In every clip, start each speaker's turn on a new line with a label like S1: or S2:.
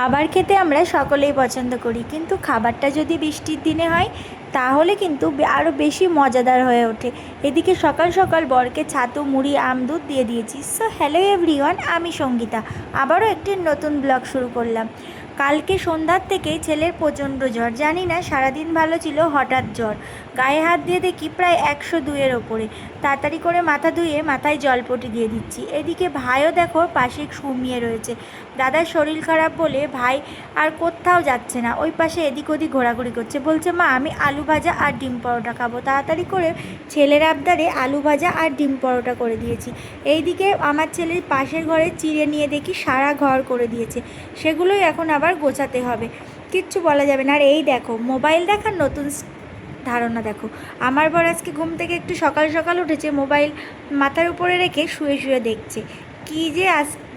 S1: খাবার খেতে আমরা সকলেই পছন্দ করি, কিন্তু খাবারটা যদি বৃষ্টির দিনে হয় তাহলে কিন্তু আরও বেশি মজাদার হয়ে ওঠে। এদিকে সকাল সকাল বরকে ছাতু মুড়ি আম দুধ দিয়ে দিয়েছি। সো হ্যালো এভরিওয়ান, আমি সঙ্গীতা, আবারও একটি নতুন ব্লগ শুরু করলাম। কালকে সন্ধ্যার থেকেই ছেলের প্রচণ্ড জ্বর, জানি না সারাদিন ভালো ছিল, হঠাৎ জ্বর। গায়ে হাত দিয়ে দেখি প্রায় 102-এর ওপরে। তাড়াতাড়ি করে মাথা ধুয়ে মাথায় জলপটি দিয়ে দিচ্ছি। এদিকে ভাইও দেখো পাশে ঘুমিয়ে রয়েছে। দাদার শরীর খারাপ বলে ভাই আর কোথাও যাচ্ছে না, ওই পাশে এদিক ওদিক ঘোরাঘুরি করছে। বলছে মা আমি আলু ভাজা আর ডিম পরোটা খাবো। তাড়াতাড়ি করে ছেলের আবদারে আলু ভাজা আর ডিম পরোটা করে দিয়েছি। এইদিকে আমার ছেলের পাশের ঘরে চিড়ে নিয়ে দেখি সারা ঘর করে দিয়েছে, সেগুলোই এখন আবার গোছাতে হবে। কিচ্ছু বলা যাবে না। আর এই দেখো মোবাইল দেখার নতুন ধারণা দেখো, আমার বর আজকে ঘুম থেকে একটু সকাল সকাল উঠেছে, মোবাইল মাথার উপরে রেখে শুয়ে শুয়ে দেখছে। কী যে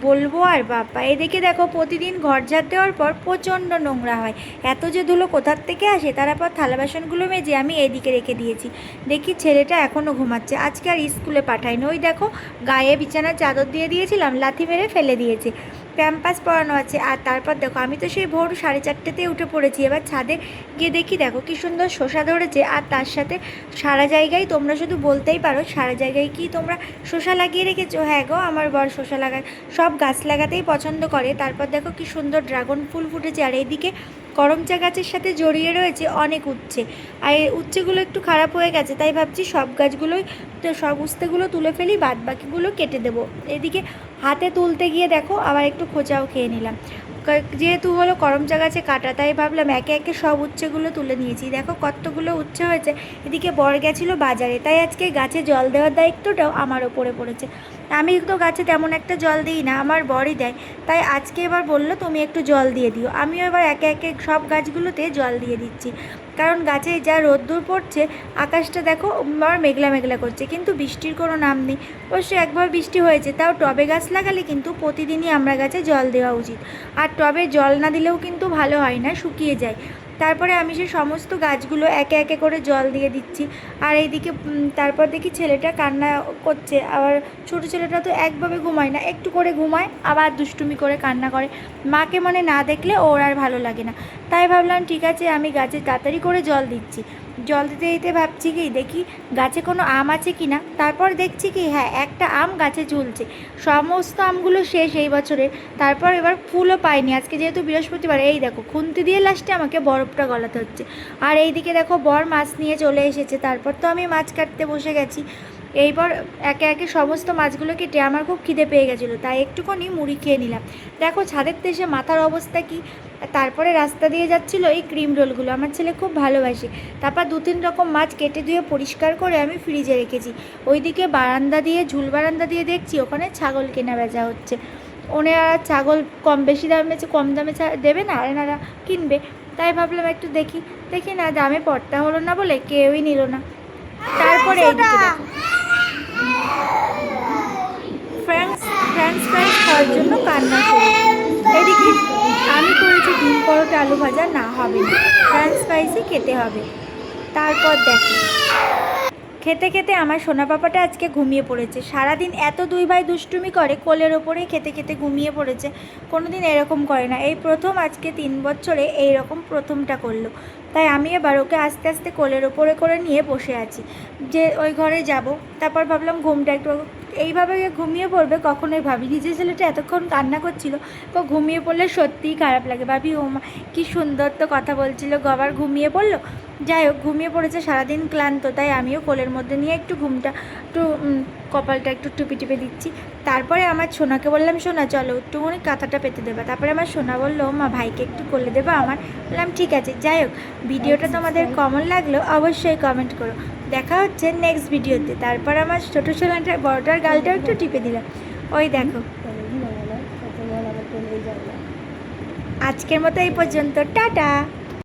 S1: বলবো আর বাবা। এদিকে দেখো প্রতিদিন ঘর ঝাড় দেওয়ার পর প্রচণ্ড নোংরা হয়, এত যে ধুলো কোথার থেকে আসে। তারপর থালা বাসনগুলো মেজে আমি এদিকে রেখে দিয়েছি। দেখি ছেলেটা এখনও ঘুমাচ্ছে, আজকে আর স্কুলে পাঠাইনি। ওই দেখো গায়ে বিছানার চাদর দিয়ে দিয়েছিলাম, লাথি মেরে ফেলে দিয়েছে। প্যাম্পাস পরানো আছে। আর তারপর দেখো আমি তো সেই ভোর 4:30তেই উঠে পড়েছি। এবার ছাদে গিয়ে দেখি দেখো কী সুন্দর শসা ধরেছে, আর তার সাথে সারা জায়গায়, তোমরা শুধু বলতেই পারো সারা জায়গায় কি তোমরা শসা লাগিয়ে রেখেছো? হ্যাঁ গো, আমার বর শসা লাগায়, সব গাছ লাগাতেই পছন্দ করে। তারপর দেখো কি সুন্দর ড্রাগন ফুল ফুটেছে। আর এইদিকে করমচা গাছের সাথে জড়িয়ে রয়েছে অনেক উচ্ছে। আর এই উচ্ছেগুলো একটু খারাপ হয়ে গেছে, তাই ভাবছি সব গাছগুলোই, তো সব উচ্ছেগুলো তুলে ফেলি, বাদ বাকিগুলো কেটে দেবো। এদিকে হাতে তুলতে গিয়ে দেখো আবার একটু খোঁচাও খেয়ে নিলাম। যেহেতু হলো করমচা গাছে কাটা, তাই ভাবলাম একে একে সব উচ্ছেগুলো তুলে নিয়েছি। দেখো কতগুলো উচ্ছে হয়েছে। এদিকে বর গেছিলো বাজারে, তাই আজকে গাছে জল দেওয়ার দায়িত্বটাও আমার ওপরে পড়েছে। আমি তো গাছে তেমন একটা জল দিই না, আমার বরই দেয়। তাই আজকে এবার বললো তুমি একটু জল দিয়ে দিও। আমিও এবার একে একে সব গাছগুলোতে জল দিয়ে দিচ্ছি, কারণ গাছে যা রোদ্দুর পড়ছে, আকাশটা দেখো আবার মেঘলা মেঘলা করছে, কিন্তু বৃষ্টির কোনো নাম নেই। অবশ্য একবার বৃষ্টি হয়েছে, তাও টবে গাছ লাগালে কিন্তু প্রতিদিনই আমরা গাছে জল দেওয়া উচিত। আর টবে জল না দিলেও কিন্তু ভালো হয় না, শুকিয়ে যায়। তারপরে আমি সেই সমস্ত গাছগুলো একে একে করে জল দিয়ে দিচ্ছি। আর এইদিকে তারপর দেখি ছেলেটা কান্না করছে। আবার ছোটো ছেলেটা তো একভাবে ঘুমায় না, একটু করে ঘুমায় আবার দুষ্টুমি করে কান্না করে। মাকে মানে না দেখলে ওর আর ভালো লাগে না। তাই ভাবলাম ঠিক আছে, আমি গাছে তাড়াতাড়ি করে জল দিচ্ছি। জল দিতে দিতে ভাবছি কি দেখি গাছে কোনো আম আছে কি না। তারপর দেখছি কি হ্যাঁ, একটা আম গাছে ঝুলছে। সমস্ত আমগুলো শেষ এই বছরে। তারপর এবার ফুলও পাইনি আজকে, যেহেতু বৃহস্পতিবার। এই দেখো খুন্তি দিয়ে লাস্টে আমাকে বরফটা গলাতে হচ্ছে। আর এইদিকে দেখো বর মাছ নিয়ে চলে এসেছে। তারপর তো আমি মাছ কাটতে বসে গেছি। এইবার একে একে সমস্ত মাছগুলো কেটে আমার খুব খিদে পেয়ে গেছিলো, তাই একটুখানি মুড়ি খেয়ে নিলাম। দেখো ছাদের দেশে মাথার অবস্থা কি। তারপরে রাস্তা দিয়ে যাচ্ছিলো এই ক্রিম রোলগুলো, আমার ছেলে খুব ভালোবাসে। তারপর 2-3 রকম মাছ কেটে ধুয়ে পরিষ্কার করে আমি ফ্রিজে রেখেছি। ওইদিকে বারান্দা দিয়ে, ঝুল বারান্দা দিয়ে দেখছি ওখানে ছাগল কেনা বেচা হচ্ছে। ওনারা ছাগল কম বেশি দামে, কম দামে দেবে না, আর এনারা কিনবে। তাই ভাবলাম একটু দেখি দেখি না, দামে পড়তা হলো না বলে কেউই নিল না। তারপরে এইদিকে দেখো ফ্রেঞ্চ ফ্রাইজ খাওয়ার জন্য কান্না করি। এদিকে আমি করেছি ডিম পরোটা আলু ভাজা, না হবে না, ফ্রেঞ্চ ফ্রাইজই খেতে হবে। তারপর দেখো খেতে খেতে আমার সোনা পাপাটা আজকে ঘুমিয়ে পড়েছে। সারাদিন এত দুই ভাই দুষ্টুমি করে, কোলের ওপরেই খেতে খেতে ঘুমিয়ে পড়েছে। কোনো দিন এরকম করে না, এই প্রথম আজকে 3 বছরে এইরকম প্রথমটা করলো। তাই আমি এবার ওকে আস্তে আস্তে কোলের ওপরে করে নিয়ে বসে আছি, যে ওই ঘরে যাব। তারপর ভাবলাম ঘুমটা একটু, এইভাবে ঘুমিয়ে পড়বে কখনোই ভাবিনি। যে ছেলেটা এতক্ষণ কান্না করছিল, তো ঘুমিয়ে পড়লে সত্যিই খারাপ লাগে। ভাবি ও মা কী সুন্দর তো কথা বলছিল, আবার ঘুমিয়ে পড়লো। যাই হোক ঘুমিয়ে পড়েছে, সারাদিন ক্লান্ত, তাই আমিও কোলের মধ্যে নিয়ে একটু ঘুমটা একটু কপালটা একটু টুপি টিপে দিচ্ছি। তারপরে আমার সোনাকে বললাম সোনা চলো একটুখানি কাঁথাটা পেতে দেবা। তারপরে আমার সোনা বললো মা ভাইকে একটু কোলে দেবা আমার। বললাম ঠিক আছে। যাই হোক ভিডিওটা তোমাদের কেমন লাগলো অবশ্যই কমেন্ট করো। দেখা হচ্ছে নেক্সট ভিডিওতে। তারপর আমার ছোটো ছোলাটা বড়টার গালটাও একটু টিপে দিলাম। ওই দেখো আজকের মতো এই পর্যন্ত, টাটা।